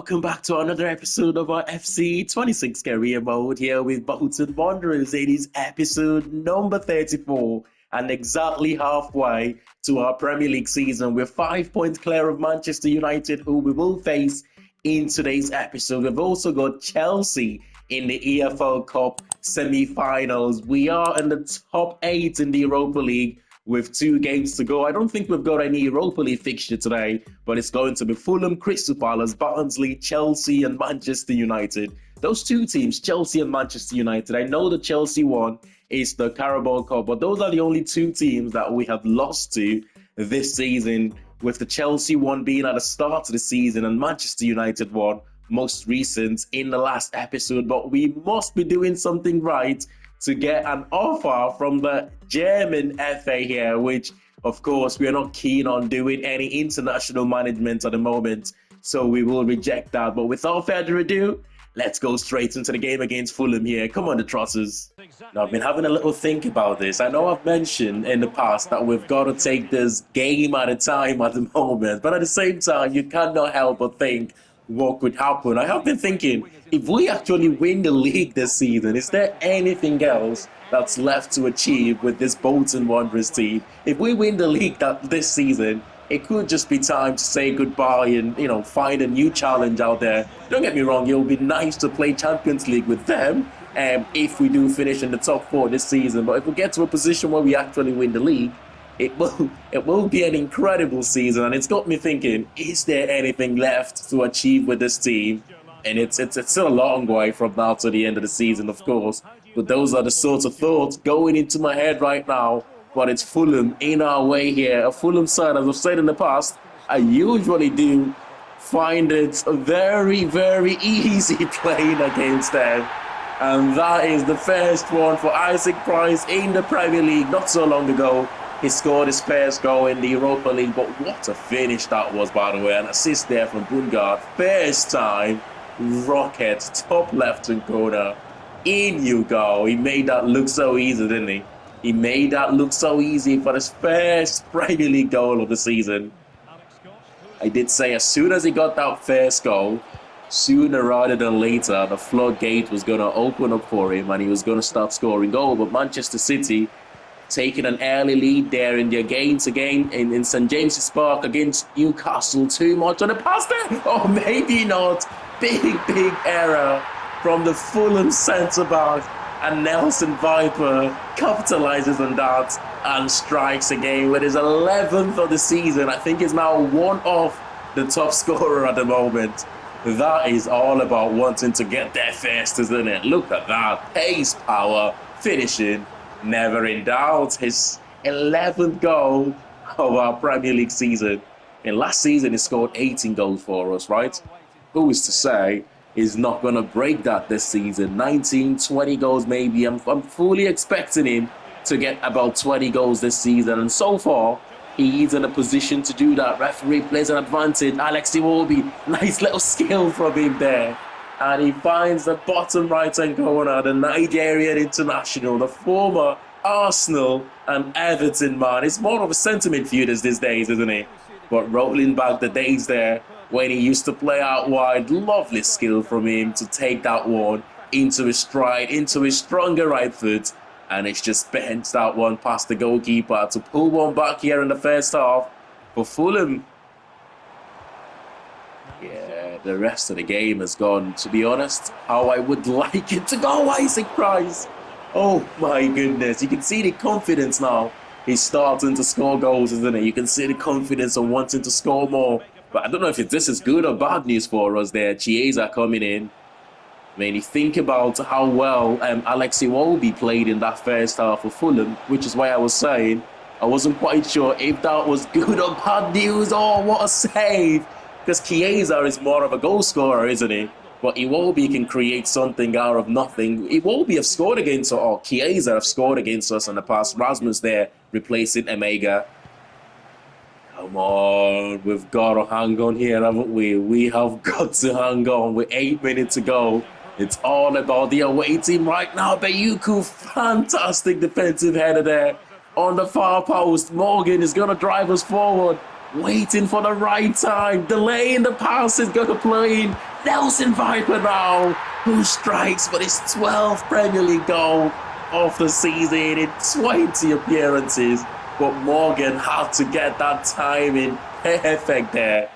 welcome back to another episode of our FC 26 career mode here with Bolton Wanderers. It is episode number 34 and exactly halfway to our Premier League season. We're 5 points clear of Manchester United, who we will face in today's episode. We've also got Chelsea in the EFL Cup semi-finals. We are in the top 8 in the Europa League with 2 games to go. I don't think we've got any Europa League fixture today, but it's going to be Fulham, Crystal Palace, Barnsley, Chelsea and Manchester United. Those 2 teams, Chelsea and Manchester United. I know the Chelsea one is the Carabao Cup, but those are the only 2 teams that we have lost to this season, with the Chelsea one being at the start of the season and Manchester United one most recent in the last episode. But we must be doing something right to get an offer from the German FA here, which of course we are not keen on doing any international management at the moment, so we will reject that. But without further ado, let's go straight into the game against Fulham here. Come on, the Trotters. Now, I've been having a little think about this. I know I've mentioned in the past that we've got to take this game at a time at the moment, but at the same time, you cannot help but think what could happen. I have been thinking, if we actually win the league this season, is there anything else that's left to achieve with this Bolton Wanderers team? If we win the league this season, it could just be time to say goodbye and, find a new challenge out there. Don't get me wrong, it'll be nice to play Champions League with them if we do finish in the top 4 this season. But if we get to a position where we actually win the league, it will be an incredible season. And it's got me thinking, is there anything left to achieve with this team? And it's still a long way from now to the end of the season, of course. But those are the sorts of thoughts going into my head right now. But it's Fulham in our way here. A Fulham side, as I've said in the past, I usually do find it very, very easy playing against them. And that is the first one for Isaac Price in the Premier League not so long ago. He scored his first goal in the Europa League, but what a finish that was, by the way. An assist there from Bungard. First time, rocket, top left-hand corner. In you go. He made that look so easy, didn't he? He made that look so easy for his first Premier League goal of the season. I did say as soon as he got that first goal, sooner rather than later, the floodgate was going to open up for him and he was going to start scoring goals. But Manchester City taking an early lead there in their games again in St James's Park against Newcastle. Too much on the pass there. Oh, maybe not. Big error from the Fulham centre-back. And Nelson Viper capitalizes on that and strikes again with his 11th of the season. I think he's now one off the top scorer at the moment. That is all about wanting to get there first, isn't it? Look at that. Pace, power, finishing. Never in doubt. His 11th goal of our Premier League season. And last season he scored 18 goals for us, right? Who is to say he's not going to break that this season? 19, 20 goals maybe. I'm fully expecting him to get about 20 goals this season. And so far, he's in a position to do that. Referee plays an advantage. Alex Iwobi, nice little skill from him there. And he finds the bottom right-hand corner, the Nigerian international, the former Arsenal and Everton man. It's more of a sentiment midfielder these days, isn't he? But rolling back the days there when he used to play out wide, lovely skill from him to take that one into his stride, into his stronger right foot. And it's just bent that one past the goalkeeper to pull one back here in the first half for Fulham. Yeah, the rest of the game has gone, to be honest, how I would like it to go. Isaac Price. Oh my goodness. You can see the confidence now. He's starting to score goals, isn't it? You can see the confidence of wanting to score more. But I don't know if this is good or bad news for us there. Chiesa coming in. I mean, you think about how well Alex Iwobi played in that first half of Fulham, which is why I was saying I wasn't quite sure if that was good or bad news. Oh, what a save! Because Chiesa is more of a goal scorer, isn't he? But Iwobi can create something out of nothing. Iwobi have scored against us, or Chiesa have scored against us in the past. Rasmus there replacing Omega. Come on, we've got to hang on here, haven't we? We have got to hang on with 8 minutes to go. It's all about the away team right now. Bayuku, fantastic defensive header there on the far post. Morgan is going to drive us forward. Waiting for the right time. Delaying the pass is going to play in. Nelson Viper now, who strikes for his 12th Premier League goal of the season in 20 appearances. But Morgan had to get that timing perfect there.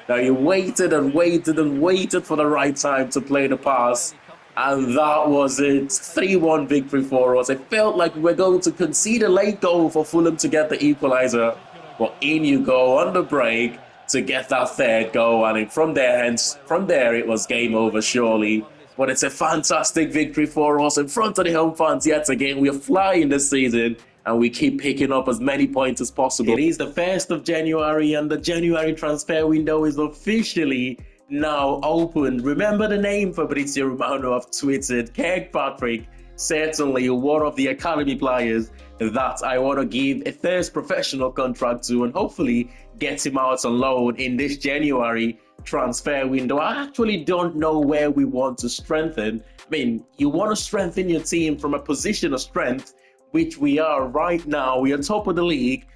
Now he waited and waited and waited for the right time to play the pass. And that was it. 3-1 victory for us. It felt like we were going to concede a late goal for Fulham to get the equaliser. But in you go on the break to get that third goal. And from there it was game over surely. But it's a fantastic victory for us in front of the home fans yet again. We are flying this season and we keep picking up as many points as possible. It is the 1st of January and the January transfer window is officially now open. Remember the name Fabrizio Romano have tweeted, Kirkpatrick, certainly one of the academy players that I want to give a first professional contract to and hopefully get him out on loan in this January transfer window. I actually don't know where we want to strengthen. I mean, you want to strengthen your team from a position of strength, which we are right now. We are top of the league.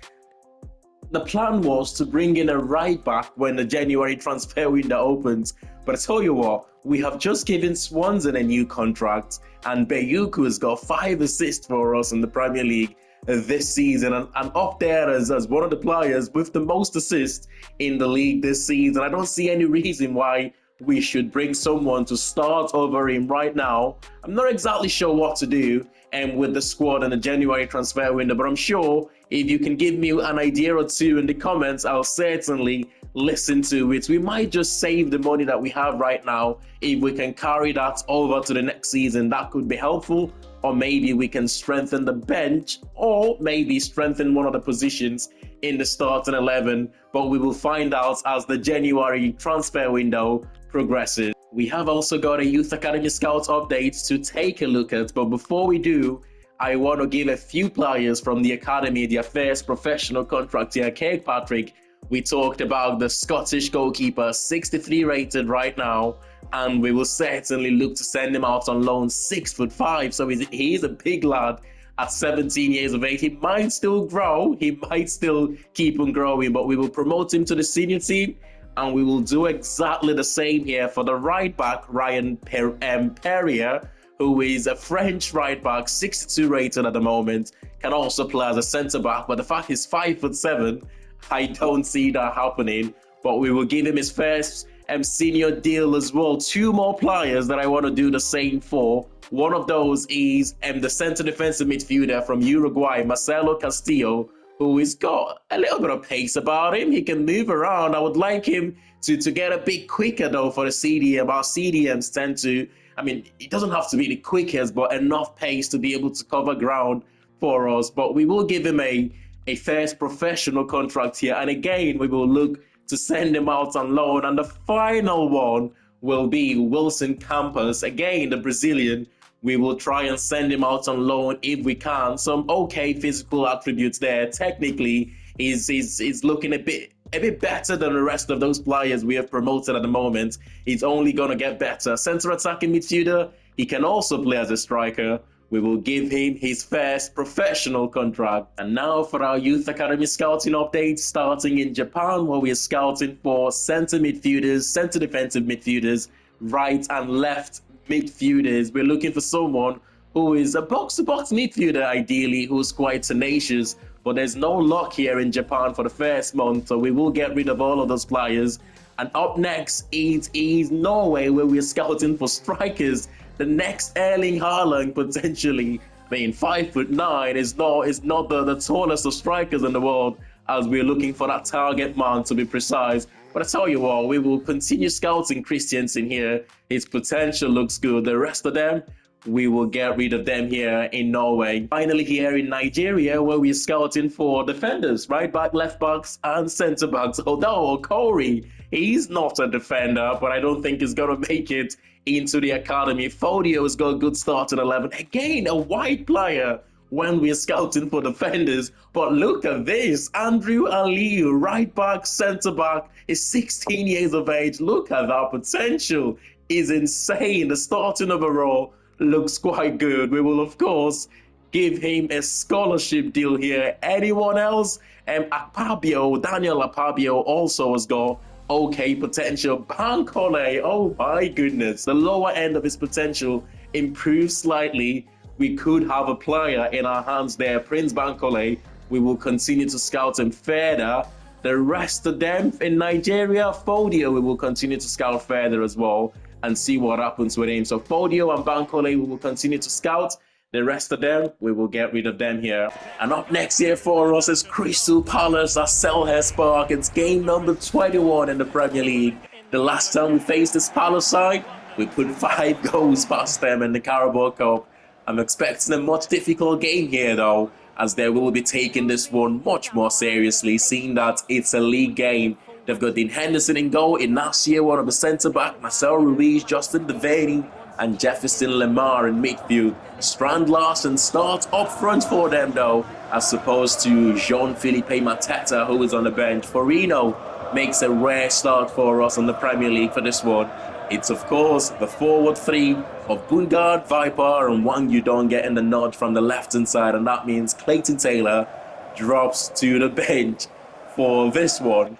The plan was to bring in a right back when the January transfer window opens. But I tell you what, we have just given Swanson a new contract, and Bayuku has got 5 assists for us in the Premier League this season, and up there as one of the players with the most assists in the league this season. I don't see any reason why we should bring someone to start over him right now. I'm not exactly sure what to do with the squad in the January transfer window, but I'm sure if you can give me an idea or two in the comments, I'll certainly listen to it. We might just save the money that we have right now. If we can carry that over to the next season, that could be helpful. Or maybe we can strengthen the bench, or maybe strengthen one of the positions in the starting 11. But we will find out as the January transfer window progresses. We have also got a Youth Academy Scouts update to take a look at. But before we do, I want to give a few players from the academy their first professional contract here. Kirkpatrick, we talked about the Scottish goalkeeper, 63 rated right now, and we will certainly look to send him out on loan, 6'5". So he is a big lad at 17 years of age. He might still grow, he might still keep on growing, but we will promote him to the senior team, and we will do exactly the same here for the right back, Ryan Perrier, who is a French right back, 62 rated at the moment, can also play as a centre back, but the fact he's 5'7", I don't see that happening. But we will give him his first senior deal as well. 2 more players that I want to do the same for. One of those is the centre defensive midfielder from Uruguay, Marcelo Castillo, who has got a little bit of pace about him. He can move around. I would like him to get a bit quicker though for the CDM. Our CDMs tend to, I mean, it doesn't have to be the quickest, but enough pace to be able to cover ground for us. But we will give him a first professional contract here. And again, we will look to send him out on loan. And the final one will be Wilson Campos. Again, the Brazilian. We will try and send him out on loan if we can. Some okay physical attributes there. Technically, he's looking a bit better than the rest of those players we have promoted at the moment. He's only going to get better. Centre attacking midfielder. He can also play as a striker. We will give him his first professional contract. And now for our Youth Academy scouting update, starting in Japan, where we are scouting for centre midfielders, centre defensive midfielders, right and left midfielders. We're looking for someone who is a box-to-box midfielder, ideally, who's quite tenacious. But there's no luck here in Japan for the first month, so we will get rid of all of those players. And up next is Norway, where we're scouting for strikers. The next Erling Haaland, potentially. I mean, 5'9" is not the tallest of strikers in the world, as we're looking for that target man, to be precise. But I tell you what, we will continue scouting Christiansen here. His potential looks good. The rest of them, we will get rid of them here in Norway. Finally, here in Nigeria, where we're scouting for defenders, right back, left backs, and centre backs. Although Corey, he's not a defender, but I don't think he's going to make it into the academy. Fodio's got a good start at 11. Again, a white player when we're scouting for defenders. But look at this. Andrew Aliu, right back, centre back, is 16 years of age. Look at that potential. Is insane. The starting overall looks quite good. We will, of course, give him a scholarship deal here. Anyone else? Daniel Apabio also has got okay potential. Bankole, oh my goodness. The lower end of his potential improved slightly. We could have a player in our hands there, Prince Bankole. We will continue to scout him further. The rest of them in Nigeria, Fodio, we will continue to scout further as well and see what happens with him. So Fodio and Bankole, we will continue to scout. The rest of them, we will get rid of them here. And up next here for us is Crystal Palace at Selhurst Park. It's game number 21 in the Premier League. The last time we faced this Palace side, we put 5 goals past them in the Carabao Cup. I'm expecting a much difficult game here though, as they will be taking this one much more seriously, seeing that it's a league game. They've got Dean Henderson in goal, Inacio, one of the centre-back, Marcel Ruiz, Justin Devaney, and Jefferson Lemar in midfield. Strand Larsen starts up front for them though, as opposed to Jean-Philippe Mateta, who is on the bench. Forino makes a rare start for us in the Premier League for this one. It's of course the forward three of Bungard, Viper, and Wang Yudong getting the nod from the left-hand side, and that means Clayton Taylor drops to the bench for this one.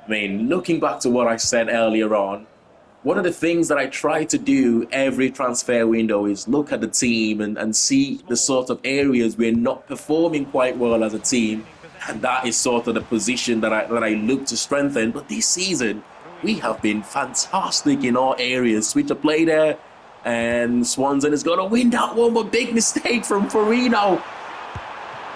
I mean, looking back to what I said earlier on, one of the things that I try to do every transfer window is look at the team and see the sort of areas we're not performing quite well as a team. And that is sort of the position that I look to strengthen. But this season, we have been fantastic in all areas. Switch a play there, and Swanson is going to win that one, but big mistake from Forino.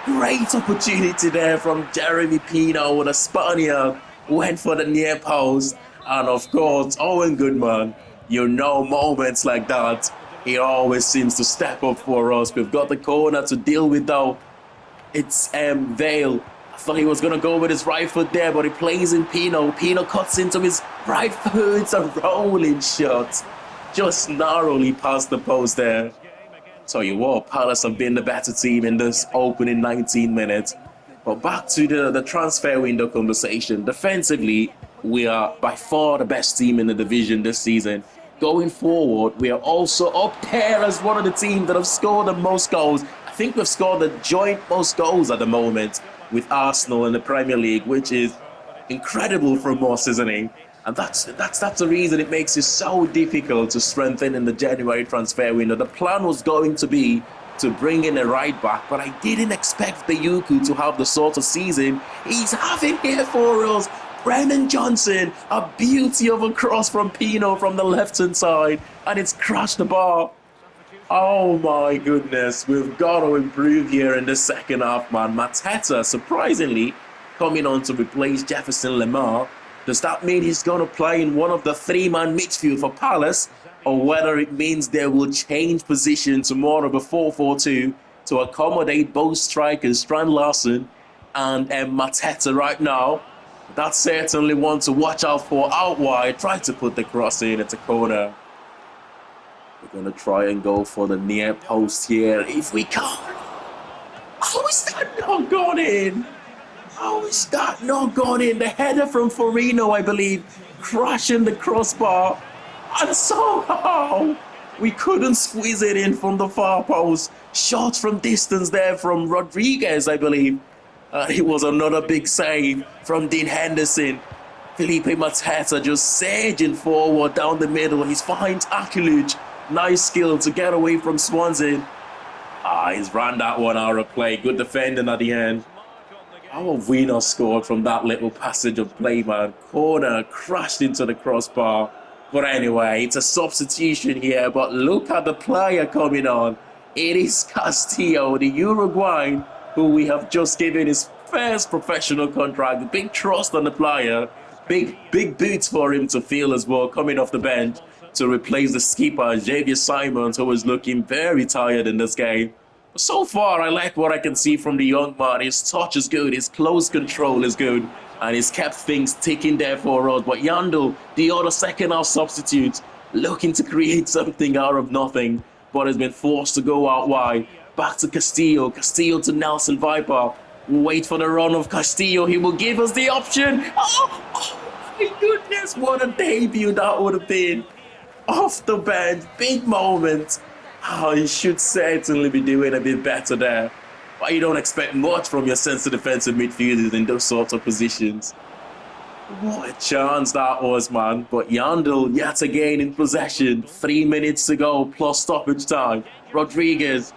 Great opportunity there from Jeremy Pino with a Spaniard. Went for the near post. And of course, Owen Goodman, you know, moments like that, he always seems to step up for us. We've got the corner to deal with though. It's Vale. I thought he was going to go with his right foot there, but he plays in Pino. Pino cuts into his right foot. It's a rolling shot. Just narrowly past the post there. Tell you what, Palace have been the better team in this opening 19 minutes. But back to the transfer window conversation. Defensively, we are by far the best team in the division this season. Going forward, we are also up there as one of the teams that have scored the most goals. I think we've scored the joint most goals at the moment with Arsenal in the Premier League, which is incredible from us, isn't it? And that's the reason it makes it so difficult to strengthen in the January transfer window. The plan was going to be to bring in a right back, but I didn't expect the Yuku to have the sort of season he's having here for us. Brennan Johnson, a beauty of a cross from Pino from the left-hand side, and it's crashed the bar. Oh my goodness, we've got to improve here in the second half, man. Mateta, surprisingly, coming on to replace Jefferson Lemar. Does that mean he's going to play in one of the 3-man midfield for Palace, or whether it means they will change position to more of a 4-4-2 to accommodate both strikers, Strand Larsen and Mateta right now? That's certainly one to watch out for out wide. Try to put the cross in at the corner. We're going to try and go for the near post here if we can. How is that not gone in? How is that not gone in? The header from Forino, I believe, crashing the crossbar. And somehow we couldn't squeeze it in from the far post. Shot from distance there from Rodriguez, I believe. It was another big save from Dean Henderson. Felipe Mateta just surging forward down the middle. He finds Akulic. Nice skill to get away from Swansea. He's ran that one out of play. Good defending at the end. How have we not scored from that little passage of play, man? Corner crashed into the crossbar. But anyway, it's a substitution here. But look at the player coming on. It is Castillo, the Uruguayan, who we have just given his first professional contract. Big trust on the player. Big boots for him to feel as well, coming off the bench to replace the skipper, Xavier Simons, who is looking very tired in this game. So far, I like what I can see from the young man. His touch is good, his close control is good, and he's kept things ticking there for us. But Yandel, the other second-half substitute, looking to create something out of nothing, but has been forced to go out wide. Back to Castillo. Castillo to Nelson Viper. Wait for the run of Castillo. He will give us the option. Oh my goodness, what a debut that would have been. Off the bench, big moment. He should certainly be doing a bit better there. But you don't expect much from your centre defensive midfielders in those sorts of positions. What a chance that was, man. But Yandel yet again in possession. 3 minutes to go plus stoppage time. Rodriguez.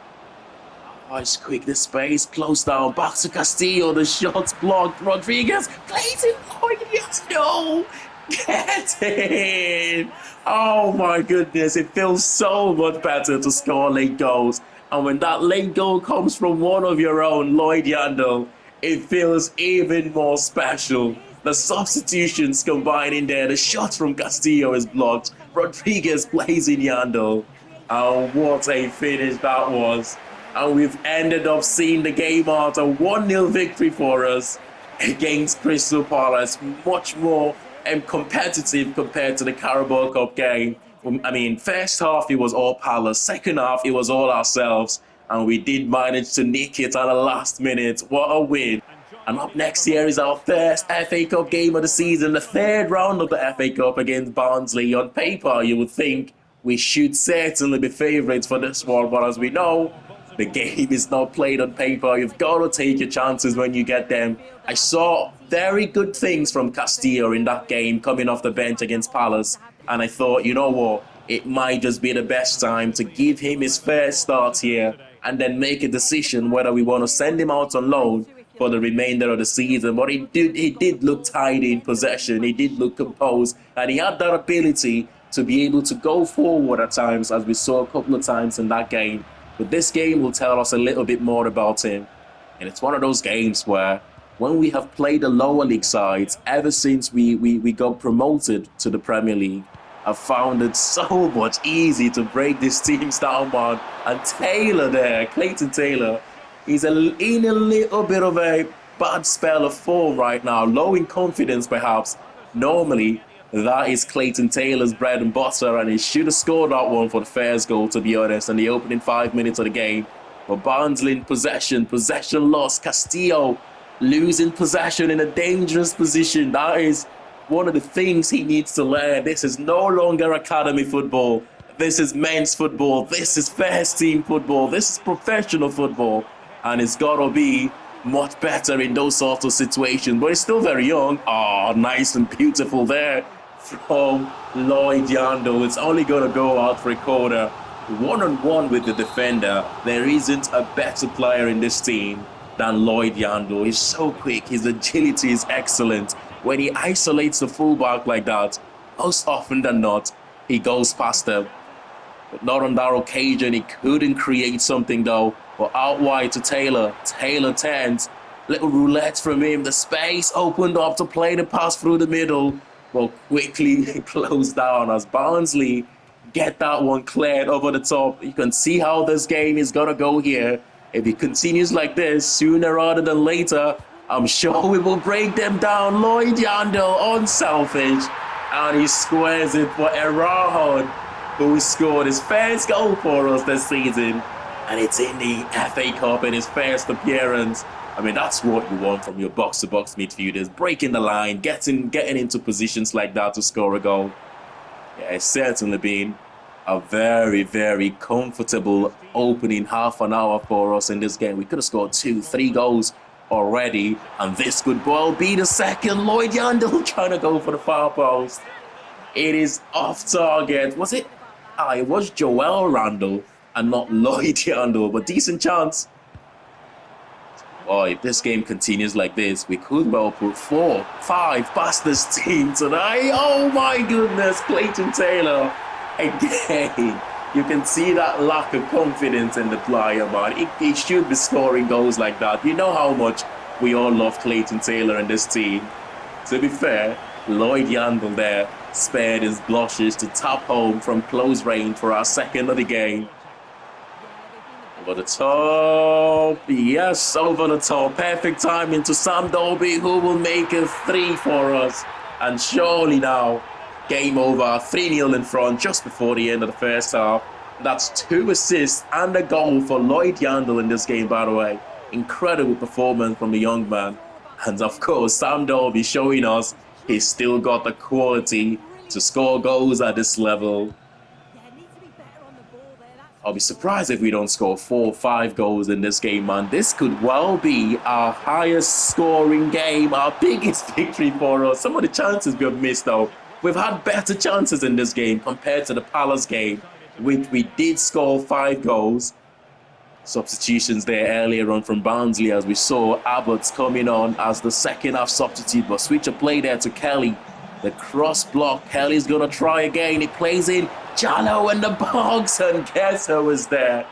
Oh, it's quick, the space, close down, back to Castillo, the shot's blocked. Rodriguez plays it. Oh, yes, no. Get in. Oh, my goodness. It feels so much better to score late goals. And when that late goal comes from one of your own, Lloyd Yandel, it feels even more special. The substitutions combining there, the shot from Castillo is blocked. Rodriguez plays in Yandel. Oh, what a finish that was. And we've ended up seeing the game out, a 1-0 victory for us against Crystal Palace. Much more competitive compared to the Carabao Cup game. I mean, first half it was all Palace, second half it was all ourselves, and we did manage to nick it at the last minute. What a win. And up next here is our first FA Cup game of the season, the third round of the FA Cup against Barnsley. On paper, you would think we should certainly be favourites for this one, but as we know, the game is not played on paper. You've got to take your chances when you get them. I saw very good things from Castillo in that game coming off the bench against Palace, and I thought, you know what, it might just be the best time to give him his first start here and then make a decision whether we want to send him out on loan for the remainder of the season. But he did look tidy in possession, he did look composed, and he had that ability to be able to go forward at times, as we saw a couple of times in that game. But this game will tell us a little bit more about him. And it's one of those games where when we have played the lower league sides, ever since we got promoted to the Premier League, I've found it so much easy to break these teams down, man. And Taylor there, Clayton Taylor, he's in a little bit of a bad spell of form right now, low in confidence perhaps. Normally, that is Clayton Taylor's bread and butter, and he should have scored that one for the first goal, to be honest, in the opening 5 minutes of the game. But Barnsley in possession lost. Castillo losing possession in a dangerous position. That is one of the things he needs to learn. This is no longer academy football. This is men's football. This is first team football. This is professional football. And it's got to be much better in those sorts of situations. But he's still very young. Oh, nice and beautiful there from Lloyd Yandel. It's only going to go out for a corner. One-on-one with the defender. There isn't a better player in this team than Lloyd Yandel. He's so quick. His agility is excellent. When he isolates the fullback like that, most often than not, he goes past them. But not on that occasion. He couldn't create something though. But out wide to Taylor. Taylor turns. Little roulette from him. The space opened up to play the pass through the middle. Well, quickly closed down as Barnsley get that one cleared over the top. You can see how this game is going to go here. If it continues like this, sooner rather than later, I'm sure we will break them down. Lloyd Yandel unselfish. And he squares it for Erahon, who scored his first goal for us this season. And it's in the FA Cup in his first appearance. I mean, that's what you want from your box-to-box midfielders. Breaking the line, getting into positions like that to score a goal. Yeah, it's certainly been a very, very comfortable opening half an hour for us in this game. We could have scored 2-3 goals already. And this could well be the second. Lloyd Yandel trying to go for the far post. It is off target. Was it? It was Joel Randall and not Lloyd Yandel. But decent chance. Oh, if this game continues like this, we could well put 4-5 past this team tonight. Oh my goodness, Clayton Taylor. Again, you can see that lack of confidence in the player, man. He should be scoring goals like that. You know how much we all love Clayton Taylor and this team. To be fair, Lloyd Yandel there spared his blushes to tap home from close range for our second of the game. Over the top, yes, over the top. Perfect timing to Sam Dolby, who will make it 3 for us. And surely now, game over, 3-0 in front just before the end of the first half. That's 2 assists and a goal for Lloyd Yandel in this game, by the way. Incredible performance from the young man. And of course, Sam Dolby showing us he's still got the quality to score goals at this level. I'll be surprised if we don't score 4 or 5 goals in this game, man. This could well be our highest scoring game, our biggest victory for us. Some of the chances we have missed, though. We've had better chances in this game compared to the Palace game, which we did score 5 goals. Substitutions there earlier on from Barnsley, as we saw Abbott's coming on as the second half substitute, but switch of play there to Kelly. The cross block, Kelly's gonna try again. It plays in Jallo in the box, and guess who was there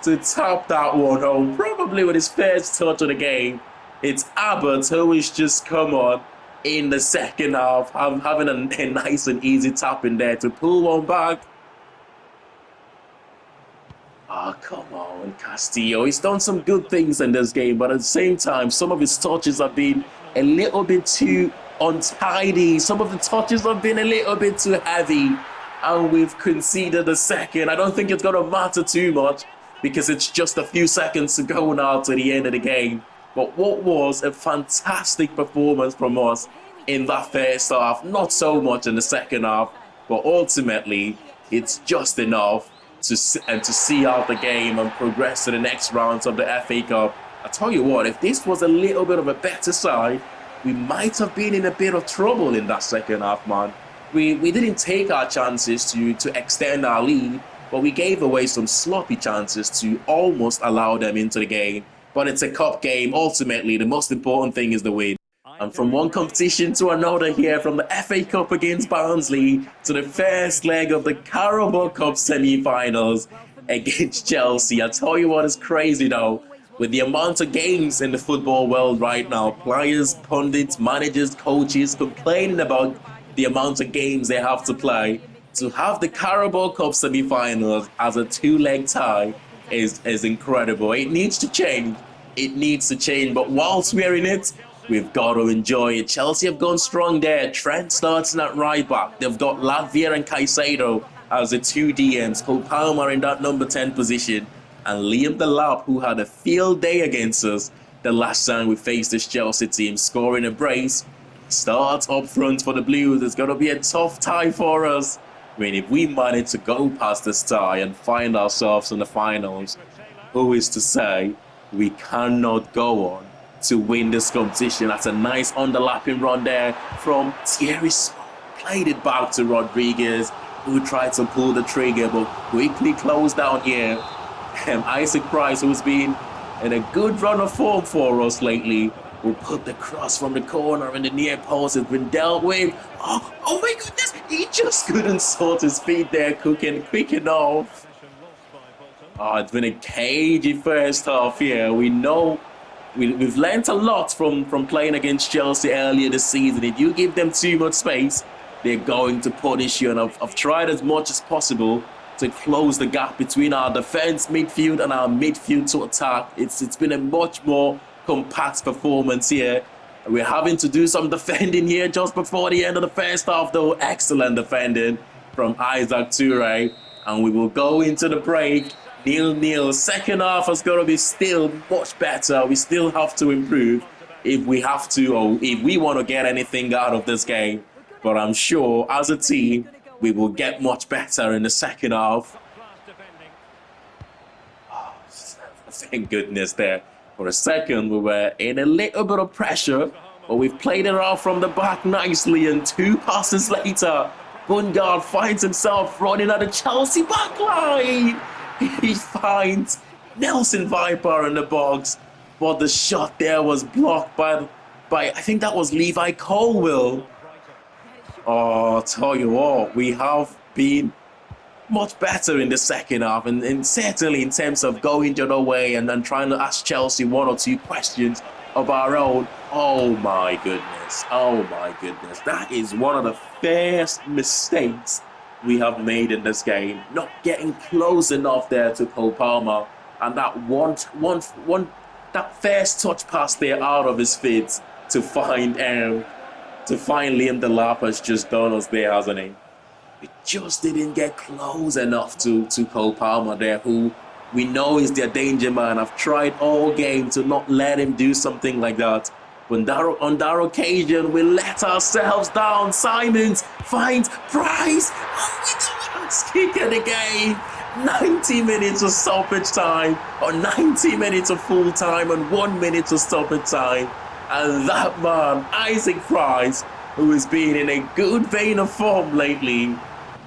to tap that one home? Probably with his first touch of the game. It's Abbott, who has just come on in the second half. I'm having a nice and easy tap in there to pull one back. Oh, come on, Castillo. He's done some good things in this game, but at the same time, some of his touches have been a little bit too untidy. Some of the touches have been a little bit too heavy, and we've conceded a second. I don't think it's going to matter too much because it's just a few seconds to go now to the end of the game. But what was a fantastic performance from us in that first half. Not so much in the second half, but ultimately, it's just enough to see out the game and progress to the next rounds of the FA Cup. I tell you what, if this was a little bit of a better side, we might have been in a bit of trouble in that second half, man. We didn't take our chances to extend our lead, but we gave away some sloppy chances to almost allow them into the game. But it's a cup game. Ultimately, the most important thing is the win. And from one competition to another here, from the FA Cup against Barnsley to the first leg of the Carabao Cup semi-finals against Chelsea. I tell you what is crazy though, with the amount of games in the football world right now, players, pundits, managers, coaches complaining about the amount of games they have to play, to have the Carabao Cup semi-finals as a 2-leg tie is incredible. It needs to change. It needs to change. But whilst we're in it, we've got to enjoy it. Chelsea have gone strong there. Trent starting at right back. They've got Latvier and Caicedo as the 2 DMs. Cole Palmer in that number 10 position. And Liam Delap, who had a field day against us the last time we faced this Chelsea team, scoring a brace. Starts up front for the Blues. It's going to be a tough tie for us. I mean, if we manage to go past this tie and find ourselves in the finals, who is to say we cannot go on to win this competition? That's a nice underlapping run there from Thierry Small. Played it back to Rodriguez, who tried to pull the trigger, but quickly closed down here. Isaac Price, who's been in a good run of form for us lately, will put the cross from the corner and the near post has been dealt with. Oh my goodness, he just couldn't sort his feet there, quick enough. Oh, it's been a cagey first half here. We know we've learnt a lot from playing against Chelsea earlier this season. If you give them too much space, they're going to punish you. And I've tried as much as possible to close the gap between our defence, midfield, and our midfield to attack. It's been a much more compact performance here. We're having to do some defending here just before the end of the first half, though. Excellent defending from Isaac Toure. And we will go into the break 0-0. Second half is going to be still much better. We still have to improve if we have to, or if we want to get anything out of this game. But I'm sure as a team, we will get much better in the second half. Oh, thank goodness there. For a second, we were in a little bit of pressure, but we've played it out from the back nicely, and 2 passes later, Bungard finds himself running at the Chelsea backline. He finds Nelson Viper in the box, but the shot there was blocked by I think that was Levi Colwill. Oh, I'll tell you what, we have been much better in the second half, and certainly in terms of going the other way and trying to ask Chelsea 1 or 2 questions of our own. Oh my goodness, that is one of the first mistakes we have made in this game, not getting close enough there to Cole Palmer, and that that first touch pass there out of his feet to find Liam Delap has just done us there, hasn't he? We just didn't get close enough to Cole Palmer there, who we know is their danger man. I've tried all game to not let him do something like that. But on that occasion, we let ourselves down. Simons finds Price. Oh, we got the last kick of the game. 90 minutes of stoppage time, or 90 minutes of full time, and 1 minute of stoppage time. And that man, Isaac Price, who has been in a good vein of form lately,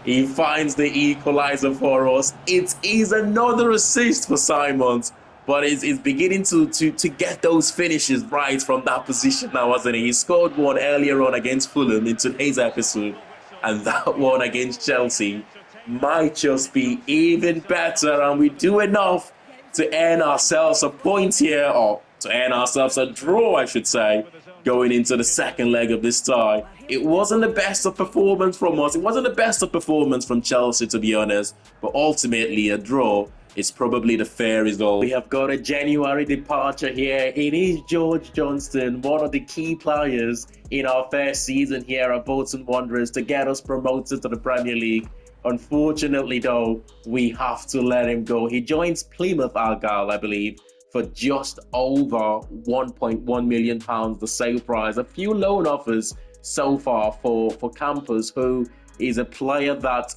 he finds the equalizer for us. It is another assist for Simons, but he's beginning to get those finishes right from that position now, hasn't he? He scored one earlier on against Fulham in today's episode, and that one against Chelsea might just be even better, and we do enough to earn ourselves a point here, or to earn ourselves a draw, I should say, going into the second leg of this tie. It wasn't the best of performance from us. It wasn't the best of performance from Chelsea, to be honest, but ultimately a draw is probably the fair result. We have got a January departure here. It is George Johnston, one of the key players in our first season here at Bolton Wanderers to get us promoted to the Premier League. Unfortunately, though, we have to let him go. He joins Plymouth Argyle, I believe, for just over £1.1 million, the sale price. A few loan offers so far for Campus, who is a player that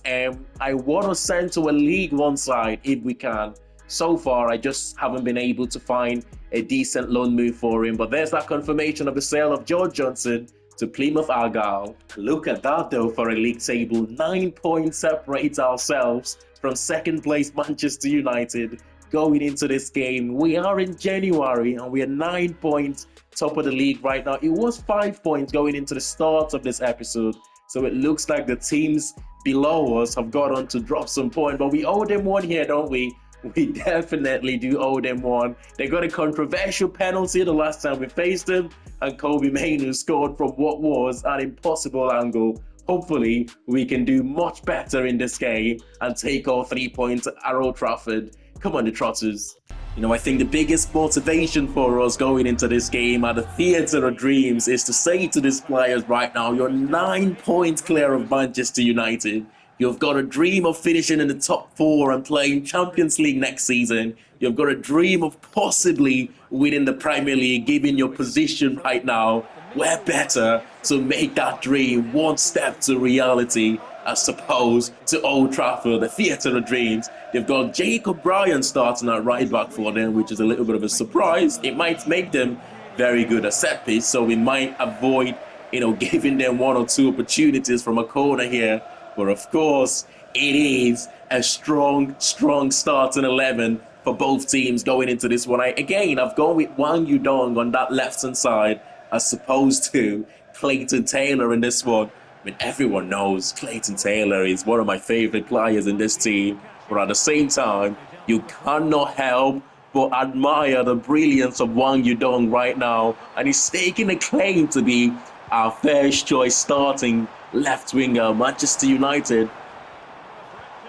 I want to send to a League One side if we can. So far, I just haven't been able to find a decent loan move for him. But there's that confirmation of the sale of George Johnson to Plymouth Argyle. Look at that, though, for a league table. 9 points separates ourselves from second place Manchester United going into this game. We are in January and we are 9 points top of the league right now. It was 5 points going into the start of this episode, so it looks like the teams below us have got on to drop some points, but we owe them one here, don't we? We definitely do owe them one. They got a controversial penalty the last time we faced them, and Kobe Mainoo scored from what was an impossible angle. Hopefully, we can do much better in this game and take all 3 points at Old Trafford. Come on, the Trotters. You know, I think the biggest motivation for us going into this game at the Theatre of Dreams is to say to these players right now, you're 9 points clear of Manchester United. You've got a dream of finishing in the top 4 and playing Champions League next season. You've got a dream of possibly winning the Premier League, given your position right now. We're better to make that dream one step to reality as opposed to Old Trafford, the Theatre of Dreams. They've got Jacob Bryan starting at right back for them, which is a little bit of a surprise. It might make them very good at set piece, so we might avoid, giving them 1 or 2 opportunities from a corner here. But of course, it is a strong starting 11 for both teams going into this one. I've gone with Wang Yudong on that left-hand side as opposed to Clayton Taylor in this one. I mean, everyone knows Clayton Taylor is one of my favorite players in this team. But at the same time, you cannot help but admire the brilliance of Wang Yudong right now. And he's taking a claim to be our first choice starting left winger. Manchester United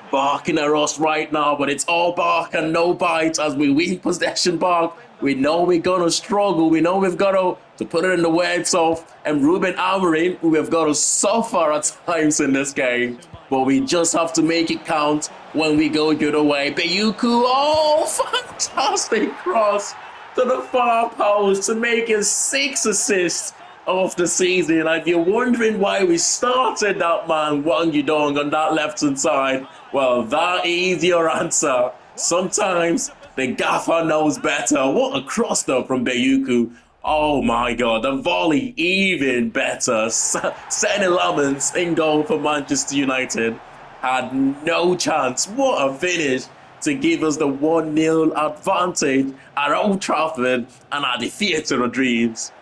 barking at us right now, but it's all bark and no bite as we win possession back. We know we're going to struggle. We know we've got to put it in the words of Ruben Amorim, we've got to suffer at times in this game. But we just have to make it count when we go the other way. Bayuku, oh, fantastic cross to the far post to make it 6 assists of the season. And if you're wondering why we started that man, Wang Yudong, on that left-hand side, well, that is your answer. Sometimes the gaffer knows better. What a cross, though, from Bayuku. Oh, my God. The volley, even better. Senny Lamens in goal for Manchester United. Had no chance. What a finish to give us the 1-0 advantage at Old Trafford and at the Theatre of Dreams.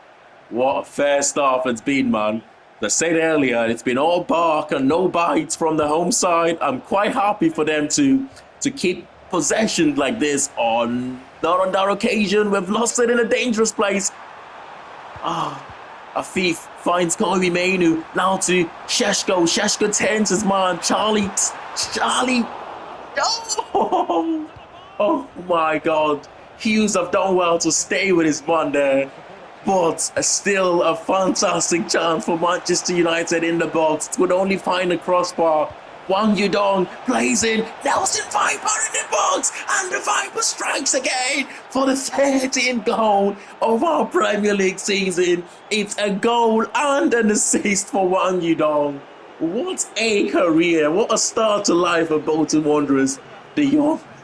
What a first half it's been, man. As I said earlier, it's been all bark and no bites from the home side. I'm quite happy for them to keep possession like this. Not on that occasion. We've lost it in a dangerous place. Afif finds Kobe Mainoo. Now to Sheshko. Sheshko turns his man. Charlie. Oh my God. Hughes have done well to stay with his man there. But still a fantastic chance for Manchester United in the box. It would only find a crossbar. Wang Yudong plays in. Nelson Viper in the box. And the Viper strikes again for the 13th goal of our Premier League season. It's a goal and an assist for Wang Yudong. What a career. What a start to life for Bolton Wanderers. the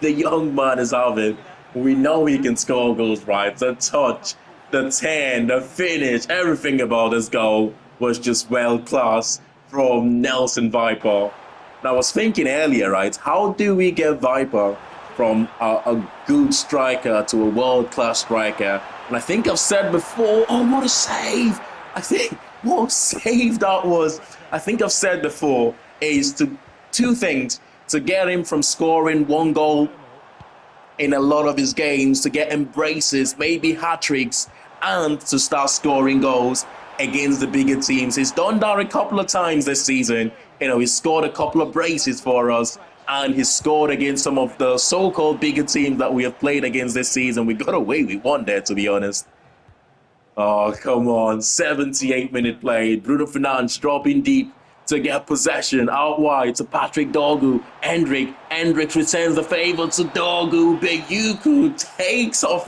young man is having. We know he can score goals, right? The touch, the turn, the finish, everything about this goal was just well class from Nelson Viper. And I was thinking earlier, right? How do we get Viper from a good striker to a world class striker? And I think I've said before, oh, what a save! I think what a save that was. I think I've said before is two things: to get him from scoring one goal in a lot of his games, to get embraces, maybe hat-tricks, and to start scoring goals against the bigger teams. He's done that a couple of times this season. He's scored a couple of braces for us, and he's scored against some of the so-called bigger teams that we have played against this season. We got away with one there, to be honest. Oh, come on. 78-minute play. Bruno Fernandes dropping deep to get possession out wide to Patrick Dorgu. Hendrick returns the favor to Dorgu. Beyuku takes off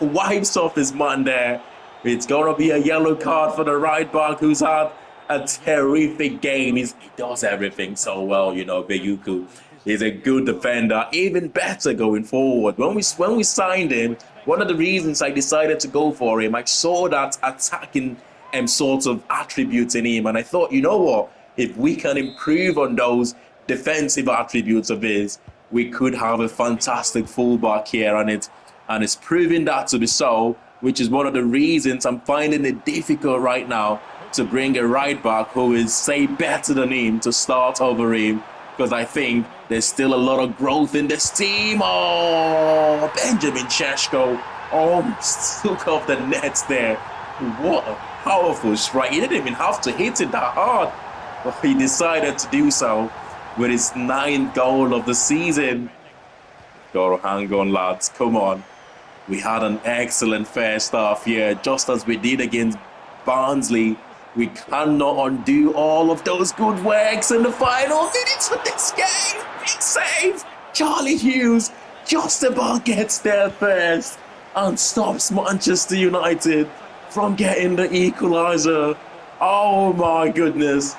wipes off his man there. It's going to be a yellow card for the right back, who's had a terrific game. He does everything so well, Beyuku. He's a good defender, even better going forward. When we signed him, one of the reasons I decided to go for him, I saw that attacking sort of attributes in him, and I thought, you know what? If we can improve on those defensive attributes of his, we could have a fantastic fullback here, and it's proving that to be so, which is one of the reasons I'm finding it difficult right now to bring a right back who is, say, better than him to start over him, because I think there's still a lot of growth in this team. Oh, Benjamin Šeško almost took off the nets there. What a powerful strike. He didn't even have to hit it that hard, but he decided to do so with his 9th goal of the season. Gotta hang on, lads. Come on. We had an excellent first half here, just as we did against Barnsley. We cannot undo all of those good works in the final minutes of this game. Big save. Charlie Hughes just about gets there first and stops Manchester United from getting the equaliser. Oh my goodness.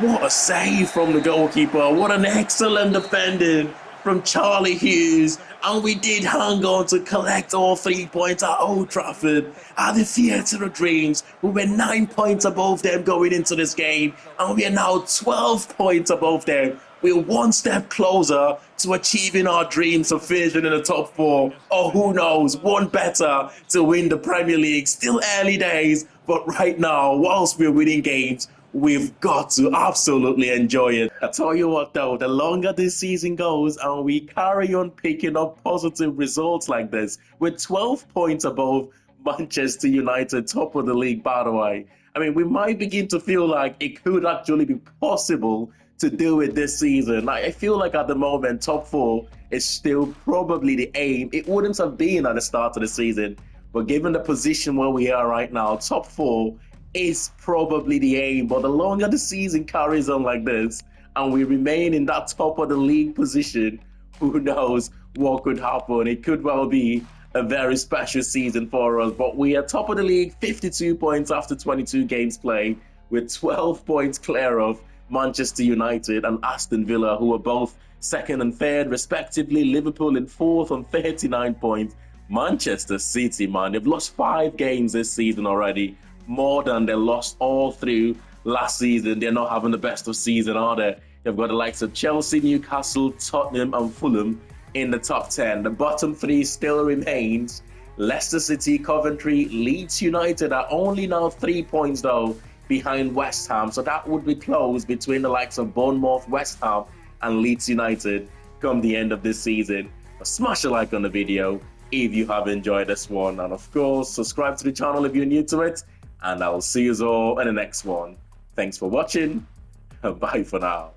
What a save from the goalkeeper. What an excellent defending from Charlie Hughes. And we did hang on to collect all 3 points at Old Trafford, at the Theatre of Dreams. We were 9 points above them going into this game, and we are now 12 points above them. We're one step closer to achieving our dreams of finishing in the top 4, or who knows, one better to win the Premier League. Still early days, but right now, whilst we're winning games, we've got to absolutely enjoy it. I tell you what though, the longer this season goes and we carry on picking up positive results like this, we're 12 points above Manchester United, top of the league, by the way. I mean, we might begin to feel like it could actually be possible to do it this season. I feel like at the moment, top 4 is still probably the aim. It wouldn't have been at the start of the season, but given the position where we are right now, top 4 is probably the aim. But the longer the season carries on like this and we remain in that top of the league position, who knows what could happen. It could well be a very special season for us. But we are top of the league, 52 points after 22 games played, with 12 points clear of Manchester United and Aston Villa, who are both 2nd and 3rd respectively. Liverpool in 4th on 39 points. Manchester City, man, they've lost 5 games this season already, more than they lost all through last season. They're not having the best of season, are they? They've got the likes of Chelsea, Newcastle, Tottenham and Fulham in the top 10. The bottom 3 still remains Leicester City, Coventry, Leeds United are only now 3 points though behind West Ham. So that would be close between the likes of Bournemouth, West Ham and Leeds United come the end of this season. But smash a like on the video if you have enjoyed this one. And of course, subscribe to the channel if you're new to it. And I'll see you all in the next one. Thanks for watching. Bye for now.